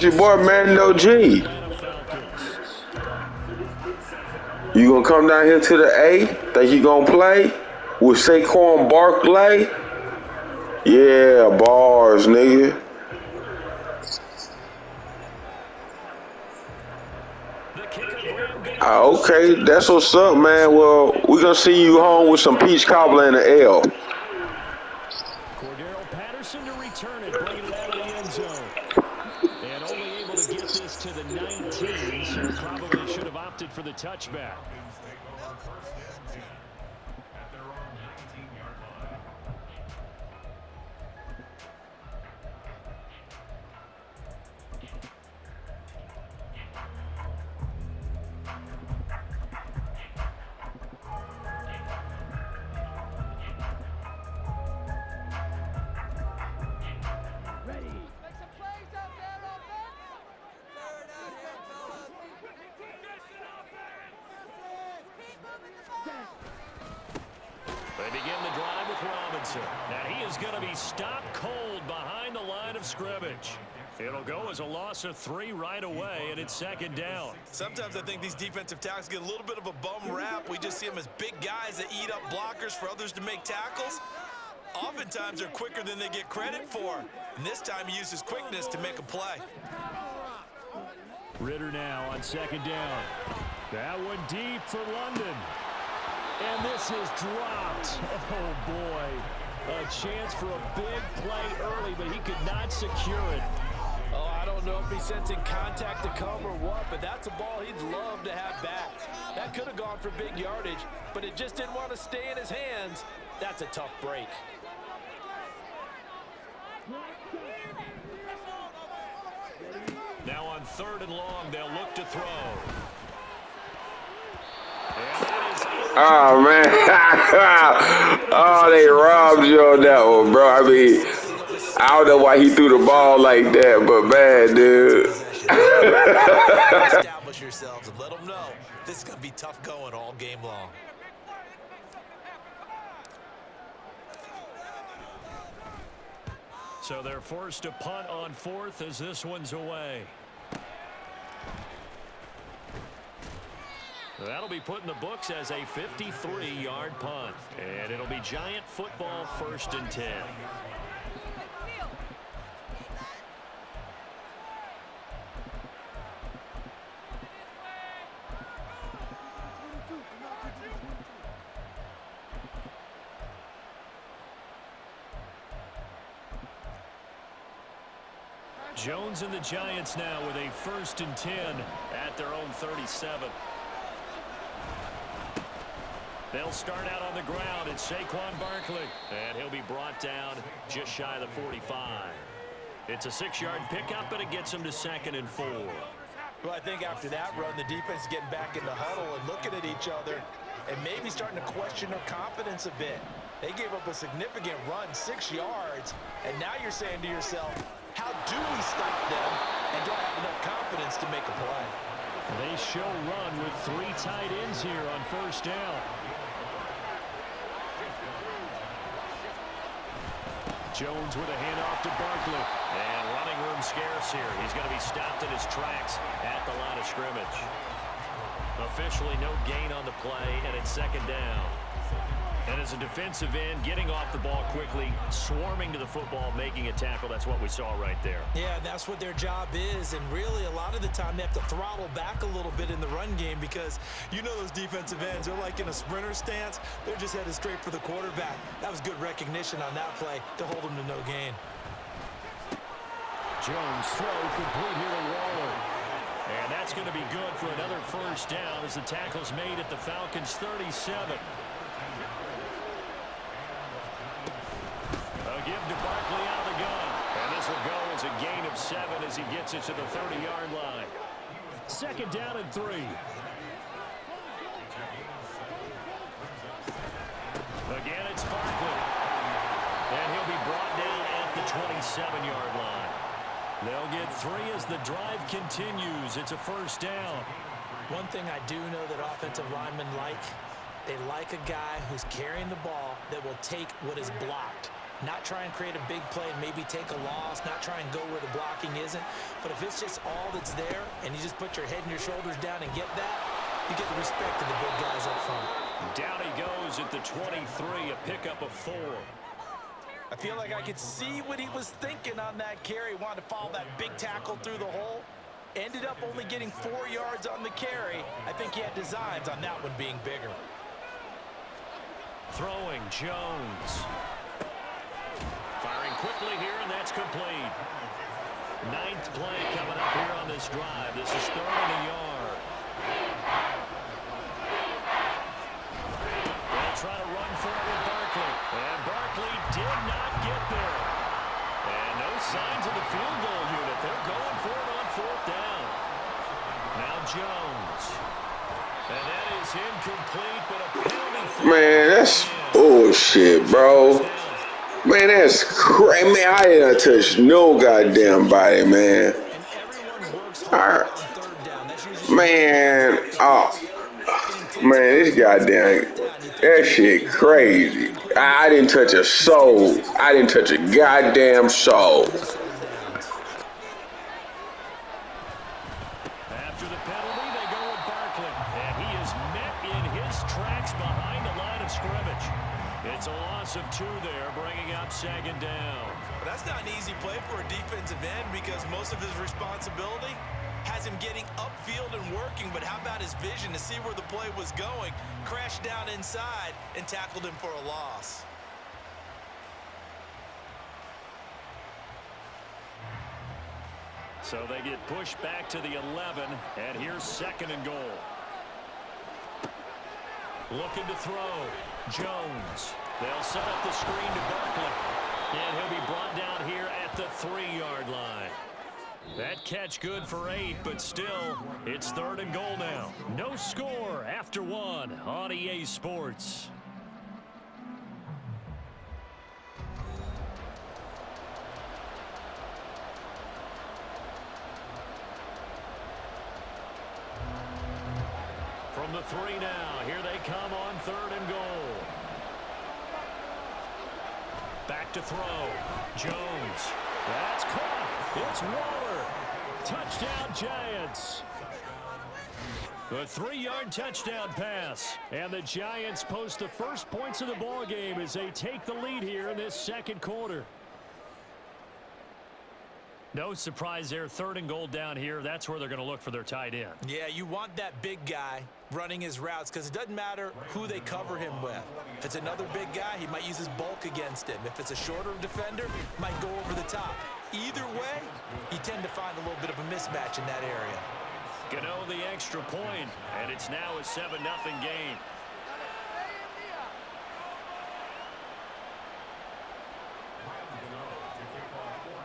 Your boy Mando G. You gonna come down here to the A? Think you gonna play with Saquon Barkley? Yeah, bars, nigga. Okay, that's what's up, man. Well, we gonna see you home with some peach cobbler and an L. Patterson to return it, bringing it out of the end zone. And only able to get this to the 19, so probably should have opted for the touchback. They begin the drive with Robinson. And he is going to be stopped cold behind the line of scrimmage. It'll go as a loss of 3 right away, and it's second down. Sometimes I think these defensive tackles get a little bit of a bum rap. We just see them as big guys that eat up blockers for others to make tackles. Oftentimes, they're quicker than they get credit for. And this time, he used his quickness to make a play. Ritter now on second down. That one deep for London. And this is dropped. Oh, boy. A chance for a big play early, but he could not secure it. Oh, I don't know if he's sensing contact to come or what, but that's a ball he'd love to have back. That could have gone for big yardage, but it just didn't want to stay in his hands. That's a tough break. Now on 3rd and long, they'll look to throw. Oh, man. Oh, they robbed you on that one, bro. I mean, I don't know why he threw the ball like that, but man, dude. Establish yourselves and let them know this is going to be tough going all game long. So they're forced to punt on 4th as this one's away. That'll be put in the books as a 53-yard punt. And it'll be Giant football 1st and 10. Jones and the Giants now with a 1st and 10 at their own 37. They'll start out on the ground. It's Saquon Barkley. And he'll be brought down just shy of the 45. It's a 6-yard pickup, and it gets him to 2nd and 4. Well, I think after that run, the defense is getting back in the huddle and looking at each other and maybe starting to question their confidence a bit. They gave up a significant run, 6 yards, and now you're saying to yourself, how do we stop them, and do I have enough confidence to make a play? They show run with 3 tight ends here on 1st down. Jones with a handoff to Barkley. And running room scarce here. He's going to be stopped in his tracks at the line of scrimmage. Officially no gain on the play, and it's 2nd down. And as a defensive end, getting off the ball quickly, swarming to the football, making a tackle. That's what we saw right there. Yeah, that's what their job is. And really, a lot of the time, they have to throttle back a little bit in the run game because you know those defensive ends, they're like in a sprinter stance. They're just headed straight for the quarterback. That was good recognition on that play to hold them to no gain. Jones throw complete here to Waller. And that's going to be good for another 1st down as the tackle's made at the Falcons' 37. A give to Barkley out of the gun. And this will go as a gain of 7 as he gets it to the 30-yard line. 2nd down and 3. Again, it's Barkley. And he'll be brought down at the 27-yard line. They'll get 3 as the drive continues. It's a 1st down. One thing I do know that offensive linemen like, they like a guy who's carrying the ball that will take what is blocked. not try and create a big play and maybe take a loss, not try and go where the blocking isn't. But if it's just all that's there and you just put your head and your shoulders down and get that, you get the respect of the big guys up front. Down he goes at the 23, a pickup of 4. I feel like I could see what he was thinking on that carry. Wanted to follow that big tackle through the hole. Ended up only getting 4 yards on the carry. I think he had designs on that one being bigger. Throwing Jones. Firing quickly here, and that's complete. 9th play coming up here on this drive. This is 3rd and a yard. They'll try to run forward with Barkley. And Barkley did not get there. And no signs of the field goal unit. They're going for it on 4th down. Now Jones. And that is incomplete, but a penalty. Man, that's bullshit, bro. Man, that's crazy. Man, I didn't touch no goddamn body, man. Man, man, this goddamn, that shit crazy. I didn't touch a soul. I didn't touch a goddamn soul. After the penalty, they go with Barkley, and he is met in his tracks behind the line of scrimmage. It's a loss of 2 there, bringing up 2nd down. But that's not an easy play for a defensive end because most of his responsibility has him getting upfield and working, but how about his vision to see where the play was going, crashed down inside, and tackled him for a loss. So they get pushed back to the 11, and here's 2nd and goal. Looking to throw. Jones. They'll set up the screen to Barkley. And he'll be brought down here at the 3-yard line. That catch good for 8, but still, it's 3rd and goal now. No score after 1 on EA Sports. From the 3 now, here they come on 3rd and goal. Back to throw. Jones. That's caught. It's Waller. Touchdown, Giants. The 3-yard touchdown pass. And the Giants post the first points of the ball game as they take the lead here in this 2nd quarter. No surprise there. 3rd and goal down here. That's where they're going to look for their tight end. Yeah, you want that big guy running his routes because it doesn't matter who they cover him with. If it's another big guy, he might use his bulk against him. If it's a shorter defender, he might go over the top. Either way, you tend to find a little bit of a mismatch in that area. Gano the extra point, and it's now a 7-0 game.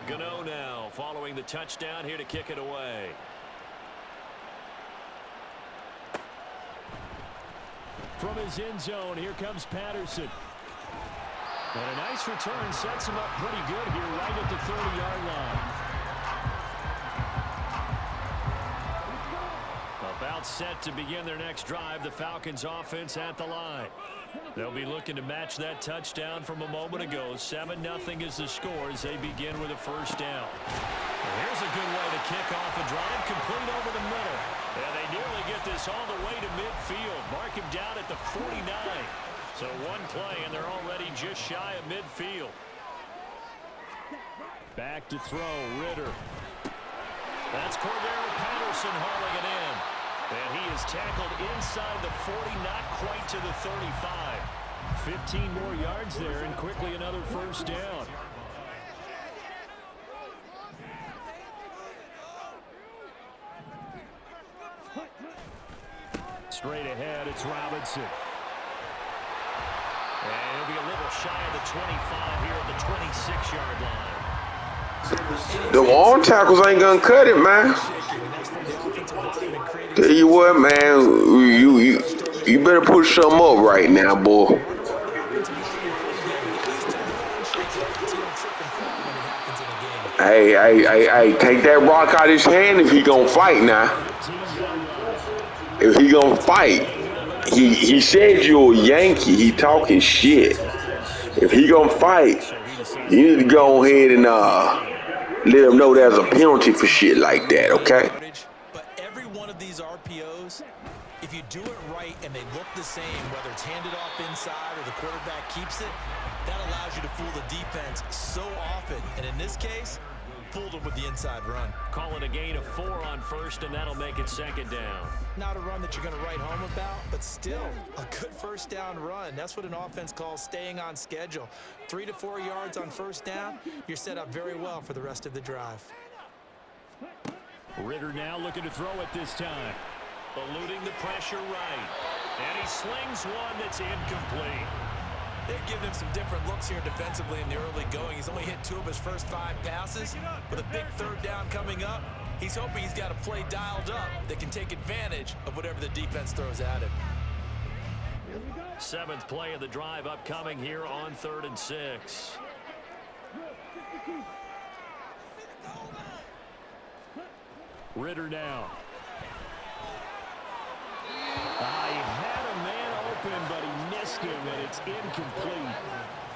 Gano now following the touchdown here to kick it away. From his end zone, here comes Patterson. And a nice return sets him up pretty good here right at the 30-yard line. About set to begin their next drive, the Falcons offense at the line. They'll be looking to match that touchdown from a moment ago. 7-0 is the score as they begin with a 1st down. And here's a good way to kick off a drive, complete over the middle. And they nearly get this all the way to midfield. Mark him down at the 49. So 1 play, and they're already just shy of midfield. Back to throw, Ritter. That's Cordero Patterson hauling it in. And he is tackled inside the 40, not quite to the 35. 15 more yards there, and quickly another 1st down. Straight ahead, it's Robinson. And he'll be a little shy of the 25 here at the 26-yard line. The arm tackles ain't gonna cut it, man. Tell you what, man, you better push something up right now, boy. Hey, take that rock out of his hand if he gonna fight now. If he gonna fight. He said you're a Yankee. He talking shit. If he gonna fight, You need to go ahead and let them know there's a penalty for shit like that, okay? But every one of these RPOs, if you do it right and they look the same, whether it's handed off inside or the quarterback keeps it, that allows you to fool the defense so often. And in this case, fooled them with the inside run. Call it a gain of 4 on first, and that'll make it 2nd down. Not a run that you're going to write home about, but still a good first down run. That's what an offense calls staying on schedule. 3 to 4 yards on first down, you're set up very well for the rest of the drive. Ritter now looking to throw it this time. Eluding the pressure right. And he slings one that's incomplete. They've given him some different looks here defensively in the early going. He's only hit 2 of his first 5 passes. With a big 3rd down coming up, he's hoping he's got a play dialed up that can take advantage of whatever the defense throws at him. 7th play of the drive upcoming here on 3rd and 6. Ritter now. He had a man open, but he missed him, and it's incomplete.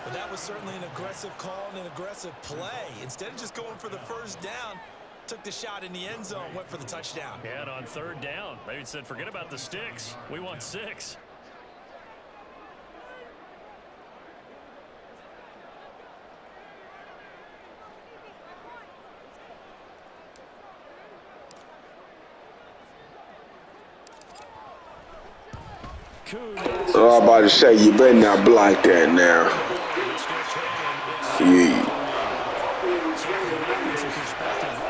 But that was certainly an aggressive call and an aggressive play. Instead of just going for the first down, took the shot in the end zone, went for the touchdown. And on 3rd down, they said, forget about the sticks. We want 6. Oh, I'm about to say, you better not block that now.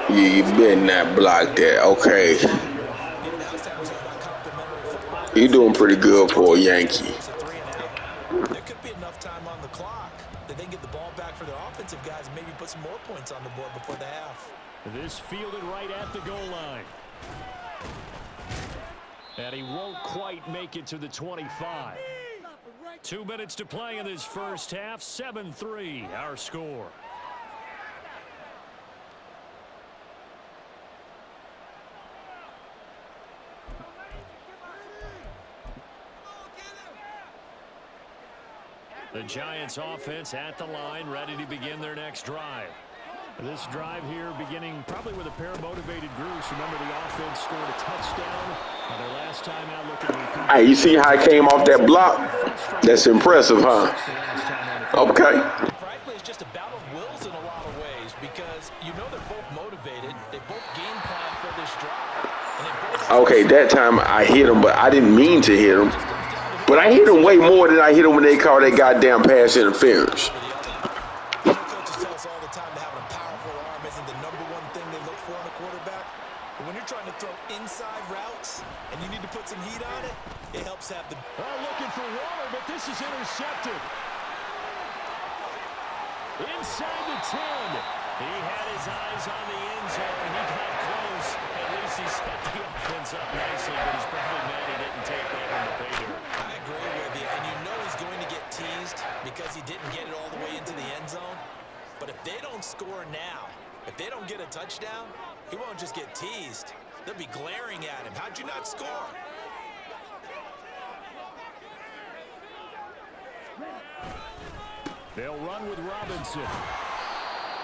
Yeah, you better not block that. Okay. You're doing pretty good for a Yankee. There could be enough time on the clock that they can get the ball back for their offensive guys and maybe put some more points on the board before the half. This fielded right at the goal line. And he won't quite make it to the 25. 2 minutes to play in this first half. 7-3, our score. The Giants offense at the line, ready to begin their next drive. This drive here beginning probably with a pair of motivated groups. Remember, the offense scored a touchdown. Their last time out looking to repeat. Hey, you see how I came off that block? That's impressive, huh? Okay. Frankly, it's just a battle of wills in a lot of ways because you know they're both motivated. They both game plan for this drive. Okay, that time I hit him, but I didn't mean to hit him. But I hit him way more than I hit him when they called that goddamn pass interference. Inside routes, and you need to put some heat on it, it helps have the... looking for Waller, but this is intercepted. Inside the 10. He had his eyes on the end zone. He got close. At least he set the offense up nicely, but he's probably mad he didn't take that in the pay dirt. I agree with you, and you know he's going to get teased because he didn't get it all the way into the end zone. But if they don't score now, if they don't get a touchdown, he won't just get teased. They'll be glaring at him. How'd you not score? They'll run with Robinson.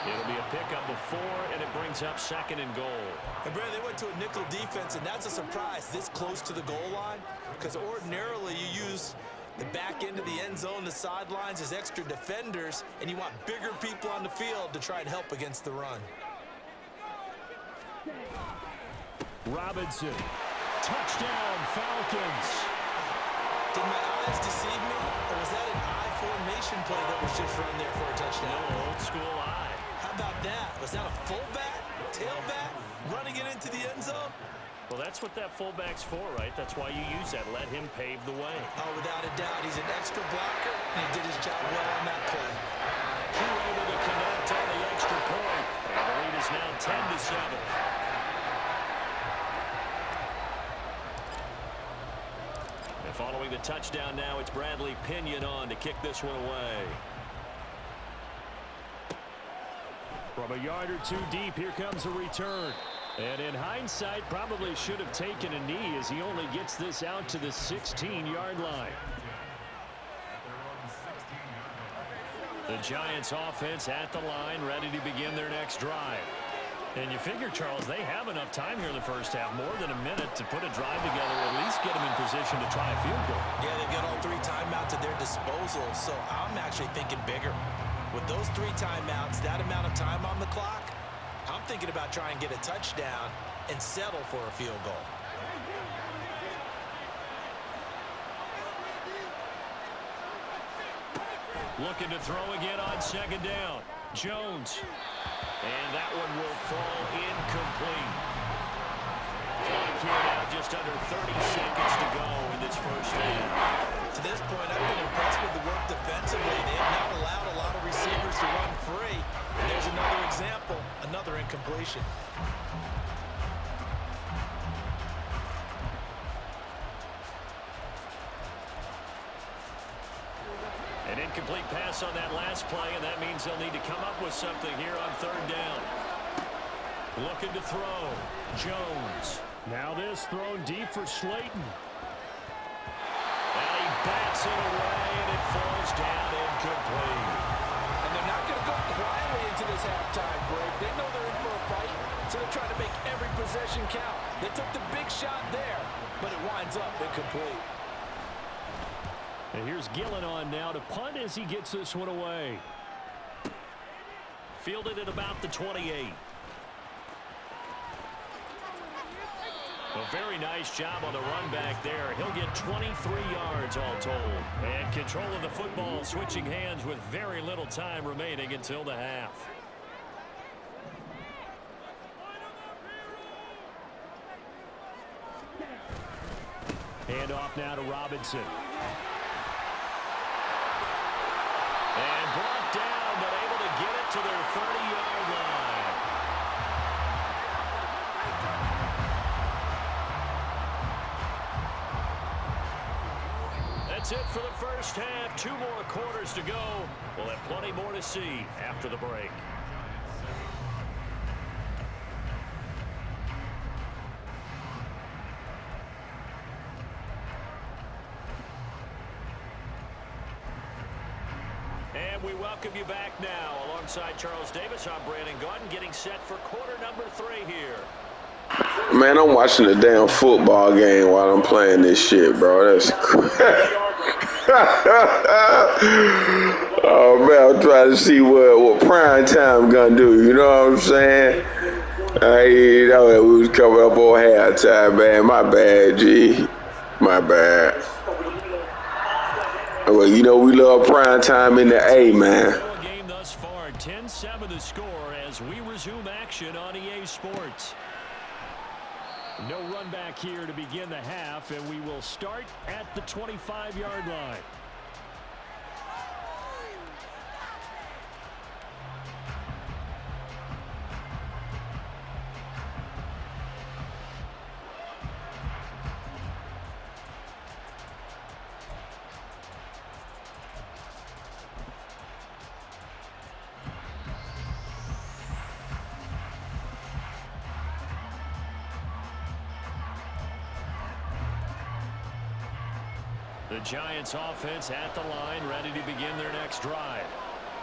It'll be a pickup of 4, and it brings up 2nd and goal. And Brad, they went to a nickel defense, and that's a surprise this close to the goal line, because ordinarily you use the back end of the end zone, the sidelines as extra defenders, and you want bigger people on the field to try and help against the run. Robinson. Touchdown, Falcons. Did my eyes deceive me? Or was that an I formation play that was just run there for a touchdown? No, old school I. How about that? Was that a fullback, tailback, running it into the end zone? Well, that's what that fullback's for, right? That's why you use that. Let him pave the way. Oh, without a doubt. He's an extra blocker, and he did his job well on that play. Two able to connect on the extra point. And the lead is now 10-7. Following the touchdown now, it's Bradley Pinion on to kick this one away. From a yard or 2 deep, here comes a return. And in hindsight, probably should have taken a knee as he only gets this out to the 16-yard line. The Giants offense at the line, ready to begin their next drive. And you figure, Charles, they have enough time here in the first half, more than a minute to put a drive together, at least get them in position to try a field goal. Yeah, they've got all 3 timeouts at their disposal, so I'm actually thinking bigger. With those 3 timeouts, that amount of time on the clock, I'm thinking about trying to get a touchdown and settle for a field goal. Looking to throw again on second down. Jones. And that one will fall incomplete. Clock here now, just under 30 seconds to go in this first half. To this point, I've been impressed with the work defensively. They have not allowed a lot of receivers to run free. And there's another example, another incompletion. An incomplete pass on that last play, and that means they'll need to come up with something here on third down. Looking to throw. Jones. Now this thrown deep for Slayton. And he bats it away, and it falls down incomplete. And they're not going to go quietly into this halftime break. They know they're in for a fight, so they're trying to make every possession count. They took the big shot there, but it winds up incomplete. And here's Gillen on now to punt as he gets this one away. Fielded at about the 28. A very nice job on the run back there. He'll get 23 yards all told. And control of the football, switching hands with very little time remaining until the half. Hand off now to Robinson. And brought down, but able to get it to their 30-yard line. That's it for the first half. 2 more quarters to go. We'll have plenty more to see after the break. And we welcome you back now. Alongside Charles Davis, I'm Brandon Gordon, getting set for quarter number 3 here. Man, I'm watching the damn football game while I'm playing this shit, bro. That's crazy. Oh, man, I'm trying to see what prime time gonna do. You know what I'm saying? You know that we was coming up on halftime, man. My bad, G. My bad. Well, you know we love prime time in the A, man. Game thus far, 10-7 the score as we resume action on EA Sports. No run back here to begin the half, and we will start at the 25-yard line. The Giants offense at the line, ready to begin their next drive.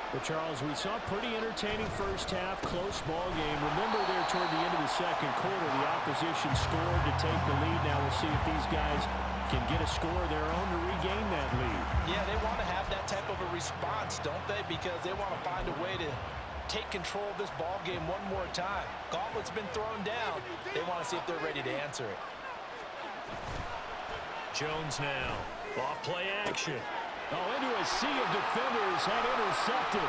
Well, Charles, we saw a pretty entertaining first half, close ball game. Remember there toward the end of the second quarter, the opposition scored to take the lead. Now we'll see if these guys can get a score of their own to regain that lead. Yeah, they want to have that type of a response, don't they? Because they want to find a way to take control of this ball game one more time. Gauntlet's been thrown down. They want to see if they're ready to answer it. Jones now. Off play action. Oh, into a sea of defenders and intercepted.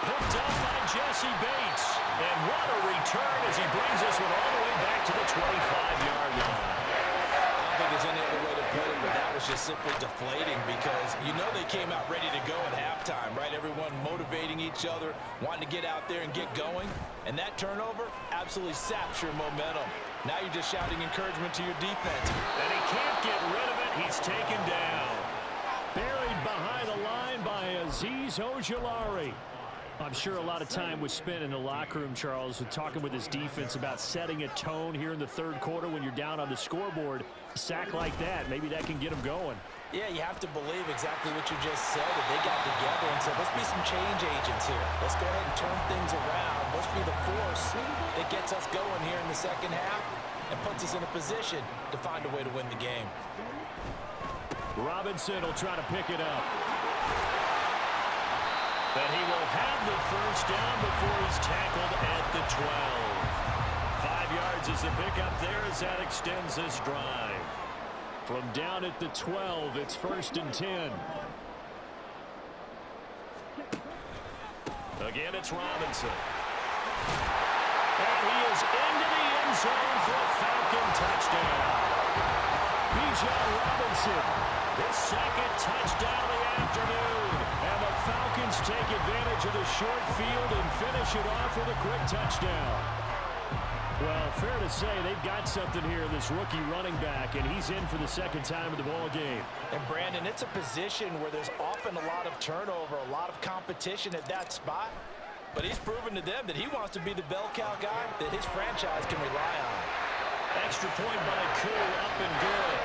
Picked up by Jesse Bates. And what a return as he brings this one all the way back to the 25-yard line. I don't think there's any other way to put it, but that was just simply deflating because you know they came out ready to go at halftime, right? Everyone motivating each other, wanting to get out there and get going. And that turnover absolutely saps your momentum. Now you're just shouting encouragement to your defense. And he can't get rid of it. He's taken down. Buried behind the line by Azeez Ojulari. I'm sure a lot of time was spent in the locker room, Charles, talking with his defense about setting a tone here in the third quarter when you're down on the scoreboard. A sack like that, maybe that can get him going. Yeah, you have to believe exactly what you just said, that they got together and said, let's be some change agents here. Let's go ahead and turn things around. Let's be the force that gets us going here in the second half and puts us in a position to find a way to win the game. Robinson will try to pick it up. And he will have the first down before he's tackled at the 12. 5 yards is the pickup there as that extends this drive. From down at the 12, it's 1st and 10. Again, it's Robinson. And he is into the end zone for a Falcon touchdown. Bijan Robinson, his second touchdown of the afternoon. And the Falcons take advantage of the short field and finish it off with a quick touchdown. Well, fair to say they've got something here, this rookie running back, and he's in for the second time of the ball game. And, Brandon, it's a position where there's often a lot of turnover, a lot of competition at that spot. But he's proven to them that he wants to be the bell cow guy that his franchise can rely on. Extra point by Koo, up and good.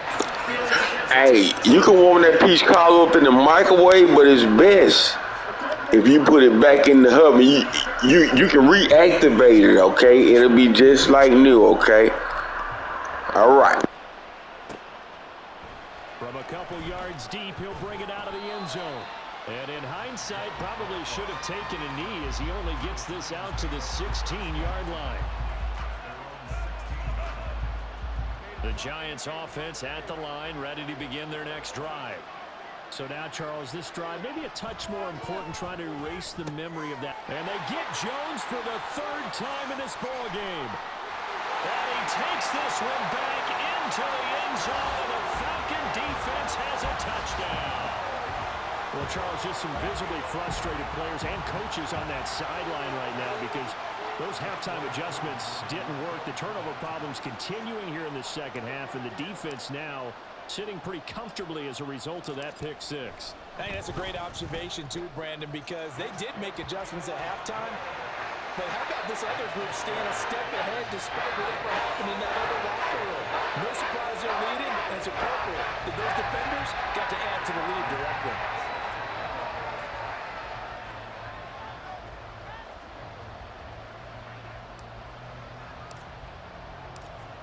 Hey, you can warm that peach cobbler up in the microwave, but it's best if you put it back in the oven. You can reactivate it, okay? It'll be just like new, okay? All right. From a couple yards deep, he'll bring it out of the end zone. And in hindsight, probably should have taken a knee as he only gets this out to the 16-yard line. The Giants offense at the line, ready to begin their next drive. So now, Charles, this drive maybe a touch more important, trying to erase the memory of that. And they get Jones for the 3rd time in this ball game. And he takes this one back into the end zone, and the Falcon defense has a touchdown. Well, Charles, just some visibly frustrated players and coaches on that sideline right now because those halftime adjustments didn't work. The turnover problems continuing here in the second half, and the defense now sitting pretty comfortably as a result of that pick six. I think that's a great observation too, Brandon, because they did make adjustments at halftime. But how about this other group staying a step ahead despite whatever happened in that other locker room? No surprise they're leading, and it's appropriate that those defenders got to add to the lead directly.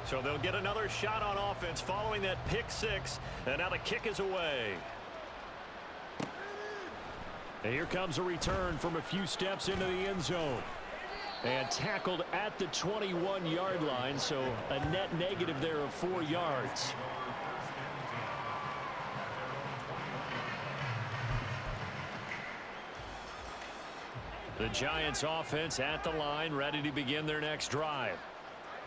So they'll get another shot on offense following that pick six, and now the kick is away. And here comes a return from a few steps into the end zone. And tackled at the 21-yard line, so a net negative there of 4 yards. The Giants offense at the line, ready to begin their next drive.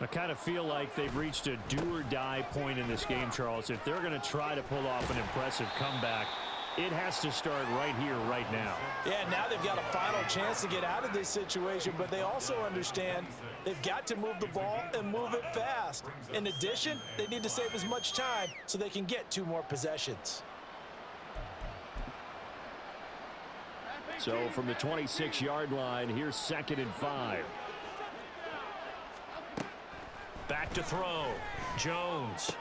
I kind of feel like they've reached a do-or-die point in this game, Charles. If they're going to try to pull off an impressive comeback, it has to start right here, right now. Yeah, now they've got a final chance to get out of this situation, but they also understand they've got to move the ball and move it fast. In addition, they need to save as much time so they can get 2 more possessions. So from the 26-yard line, here's 2nd and 5. Back to throw. Jones.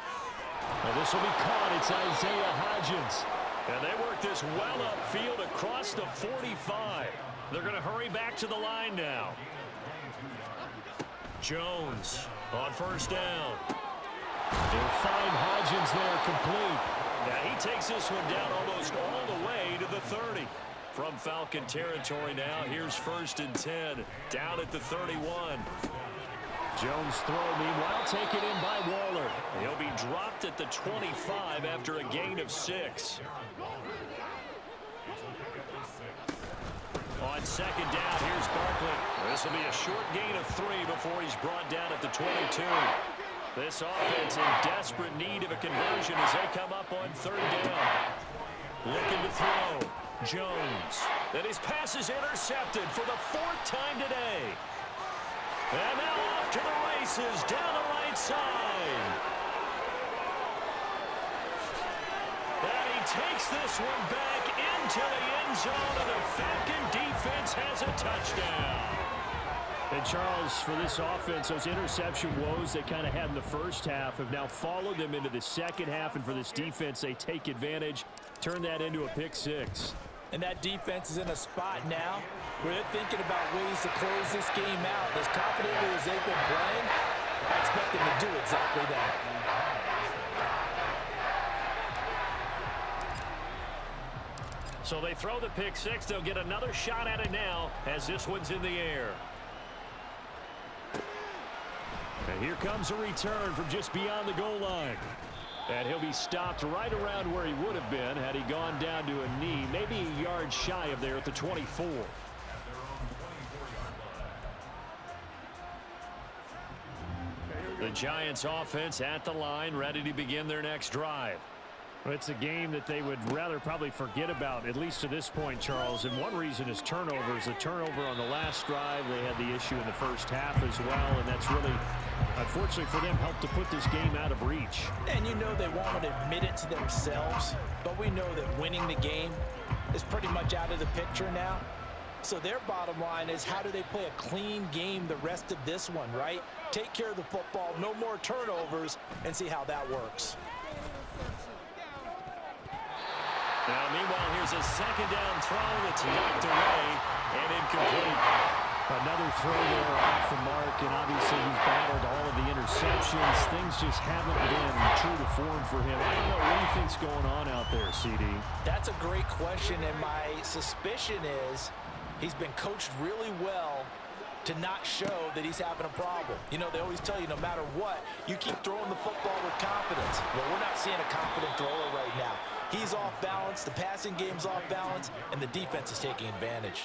Well, this will be caught. It's Isaiah Hodgins. And they work this well upfield across the 45. They're going to hurry back to the line now. Jones on 1st down. They'll find Hodgins there complete. Now he takes this one down almost all the way to the 30. From Falcon territory now, here's 1st and 10. Down at the 31. Jones throw, meanwhile, taken in by Waller. He'll be dropped at the 25 after a gain of 6. On 2nd down, here's Barkley. This will be a short gain of 3 before he's brought down at the 22. This offense in desperate need of a conversion as they come up on 3rd down. Looking to throw. Jones. And his pass is intercepted for the 4th time today. And now off to the races down the right side. And he takes this one back into the end zone, and the Falcon defense has a touchdown. And Charles, for this offense, those interception woes they kind of had in the first half have now followed them into the second half, and for this defense, they take advantage, turn that into a pick six. And that defense is in a spot now where they're thinking about ways to close this game out. As confidently as they've been playing, I expect them to do exactly that. So they throw the pick six. They'll get another shot at it now as this one's in the air. And here comes a return from just beyond the goal line. And he'll be stopped right around where he would have been had he gone down to a knee, maybe a yard shy of there at the 24. The Giants offense at the line, ready to begin their next drive. Well, it's a game that they would rather probably forget about, at least to this point, Charles. And one reason is turnovers. A turnover on the last drive. They had the issue in the first half as well, and that's really, unfortunately for them, helped to put this game out of reach. And you know they won't admit it to themselves, but we know that winning the game is pretty much out of the picture now. So their bottom line is, how do they play a clean game the rest of this one, right? Take care of the football, no more turnovers, and see how that works. Now, meanwhile, here's a second down throw that's knocked away and incomplete. Another throw there off the mark, and obviously he's battled all of the interceptions. Things just haven't been true to form for him. I don't know what do you think's going on out there, CD. That's a great question, and my suspicion is he's been coached really well to not show that he's having a problem. You know, they always tell you no matter what, you keep throwing the football with confidence. Well, we're not seeing a confident thrower right now. He's off balance, the passing game's off balance, and the defense is taking advantage.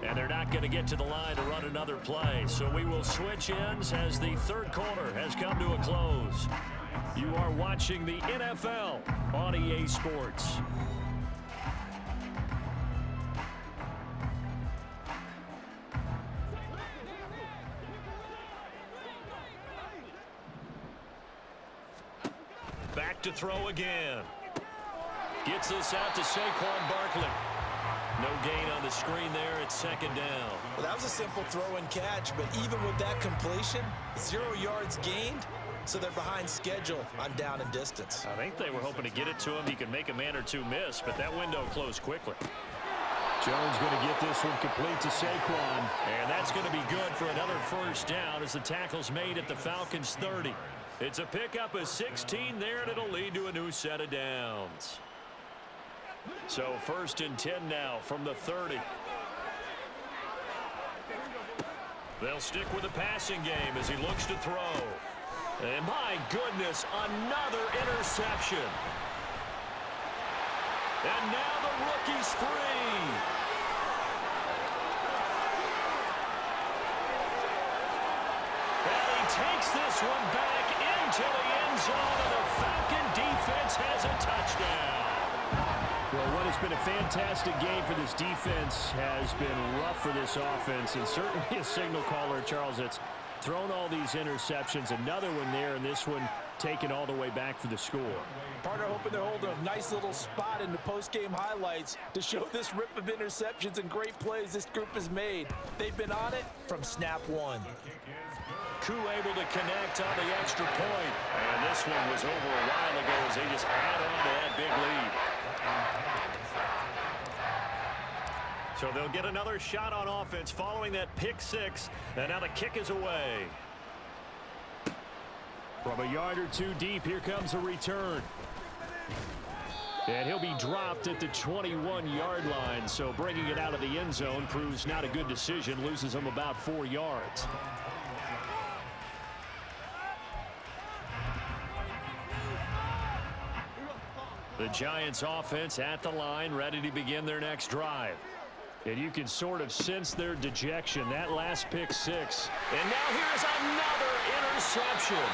And they're not going to get to the line to run another play. So we will switch ends as the third quarter has come to a close. You are watching the NFL on EA Sports. Back to throw again. Gets this out to Saquon Barkley. No gain on the screen there. It's second down. Well, that was a simple throw and catch, but even with that completion, 0 yards gained, so they're behind schedule on down and distance. I think they were hoping to get it to him. He could make a man or two miss, but that window closed quickly. Jones going to get this one complete to Saquon. And that's going to be good for another first down as the tackle's made at the Falcons' 30. It's a pickup of 16 there, and it'll lead to a new set of downs. So 1st and 10 now from the 30. They'll stick with the passing game as he looks to throw. And my goodness, another interception. And now the rookie's free. And he takes this one back into the end zone, and the Falcon defense has a touchdown. Well, what has been a fantastic game for this defense has been rough for this offense, and certainly a signal caller, Charles, that's thrown all these interceptions. Another one there, and this one taken all the way back for the score. Partner hoping they're holding a nice little spot in the post-game highlights to show this rip of interceptions and great plays this group has made. They've been on it from snap one. Koo able to connect on the extra point. And this one was over a while ago as they just add on to that big lead. So they'll get another shot on offense following that pick six. And now the kick is away. From a yard or two deep, here comes a return. And he'll be dropped at the 21-yard line. So bringing it out of the end zone proves not a good decision. Loses him about 4 yards. The Giants offense at the line, ready to begin their next drive. And you can sort of sense their dejection. That last pick six. And now here's another interception.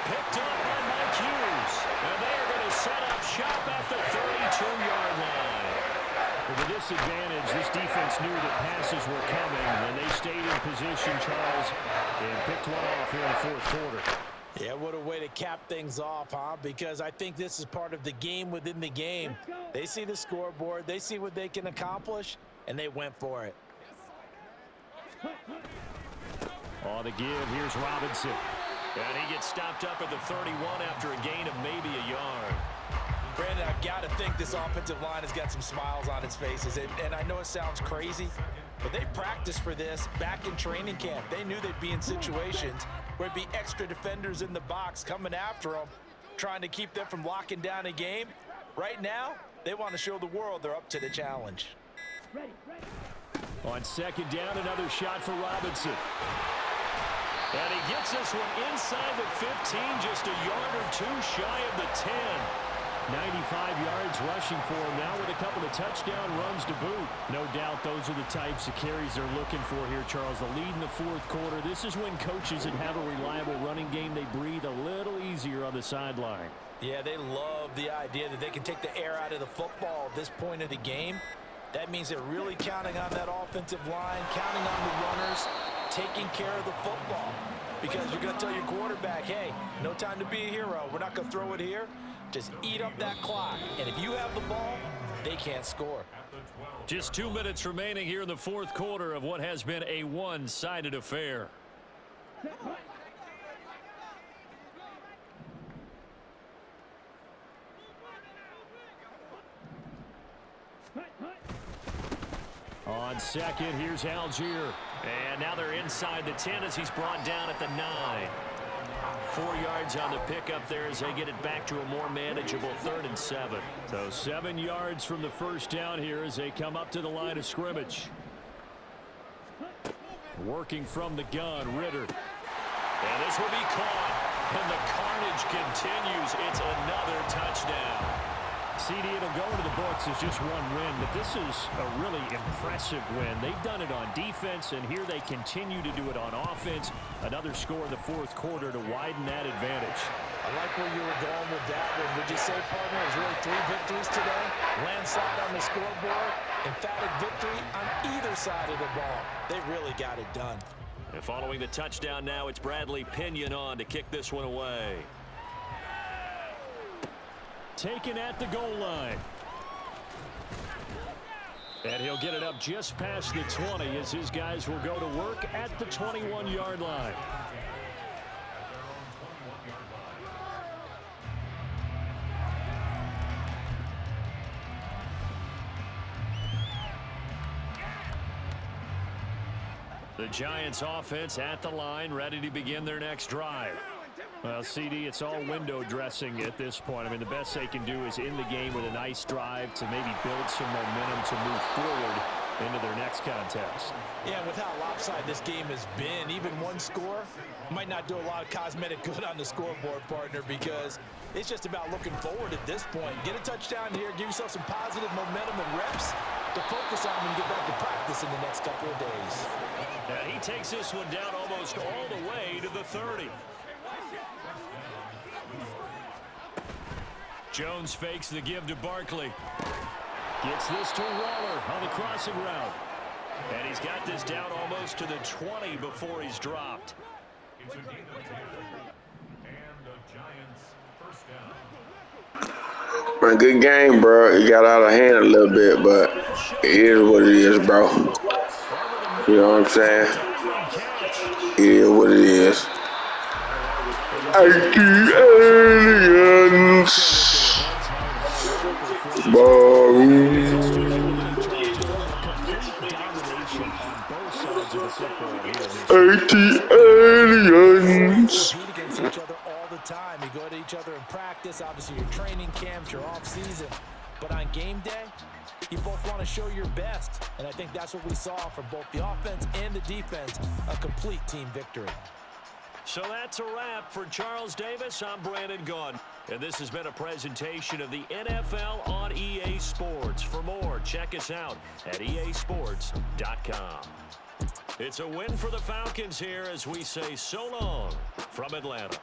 Picked up by Mike Hughes. And they are going to set up shop at the 32-yard line. With the disadvantage, this defense knew that passes were coming, and they stayed in position, Charles, and picked one off here in the fourth quarter. Yeah, what a way to cap things off, huh? Because I think this is part of the game within the game. They see the scoreboard, they see what they can accomplish, and they went for it. On the give, here's Robinson. And he gets stopped up at the 31 after a gain of maybe a yard. Brandon, I've got to think this offensive line has got some smiles on its faces. And I know it sounds crazy, but they practiced for this back in training camp. They knew they'd be in situations where it'd be extra defenders in the box coming after them, trying to keep them from locking down a game. Right now, they want to show the world they're up to the challenge. On second down, another shot for Robinson. And he gets this one inside the 15, just a yard or two shy of the 10. 95 yards rushing for him now with a couple of touchdown runs to boot. No doubt those are the types of carries they're looking for here, Charles. The lead in the fourth quarter. This is when coaches that have a reliable running game, they breathe a little easier on the sideline. Yeah, they love the idea that they can take the air out of the football at this point of the game. That means they're really counting on that offensive line, counting on the runners, taking care of the football. Because you're going to tell your quarterback, hey, no time to be a hero. We're not going to throw it here. Just eat up that clock. And if you have the ball, they can't score. Just 2 minutes remaining here in the fourth quarter of what has been a one-sided affair. On second, here's Algier. And now they're inside the 10 as he's brought down at the 9. 4 yards on the pickup there as they get it back to a more manageable 3rd and 7. So 7 yards from the first down here as they come up to the line of scrimmage. Working from the gun, Ritter. And this will be caught. And the carnage continues. It's another touchdown. CD, it'll go into the books as just one win, but this is a really impressive win. They've done it on defense, and here they continue to do it on offense. Another score in the fourth quarter to widen that advantage. I like where you were going with that one. Would you say, partner, it was really 3 victories today? Landslide on the scoreboard, emphatic victory on either side of the ball. They really got it done. And following the touchdown now, it's Bradley Pinion on to kick this one away. Taken at the goal line. And he'll get it up just past the 20 as his guys will go to work at the 21-yard line. The Giants offense at the line, ready to begin their next drive. Well, CD, it's all window dressing at this point. I mean, the best they can do is in the game with a nice drive to maybe build some momentum to move forward into their next contest. Yeah, with how lopsided this game has been, even one score might not do a lot of cosmetic good on the scoreboard, partner, because it's just about looking forward at this point. Get a touchdown here, give yourself some positive momentum and reps to focus on and get back to practice in the next couple of days. And he takes this one down almost all the way to the 30. Jones fakes the give to Barkley. Gets this to Waller on the crossing route. And he's got this down almost to the 20 before he's dropped. Man, good game, bro. It got out of hand a little bit, but it is what it is, bro. You know what I'm saying? It is what it is. Aliens. Aliens. Compete against each other all the time. You go to each other in practice. Obviously, your training camps, your off season. But on game day, you both want to show your best. And I think that's what we saw from both the offense and the defense. A complete team victory. So that's a wrap for Charles Davis. I'm Brandon Gunn. And this has been a presentation of the NFL on EA Sports. For more, check us out at easports.com. It's a win for the Falcons here as we say so long from Atlanta.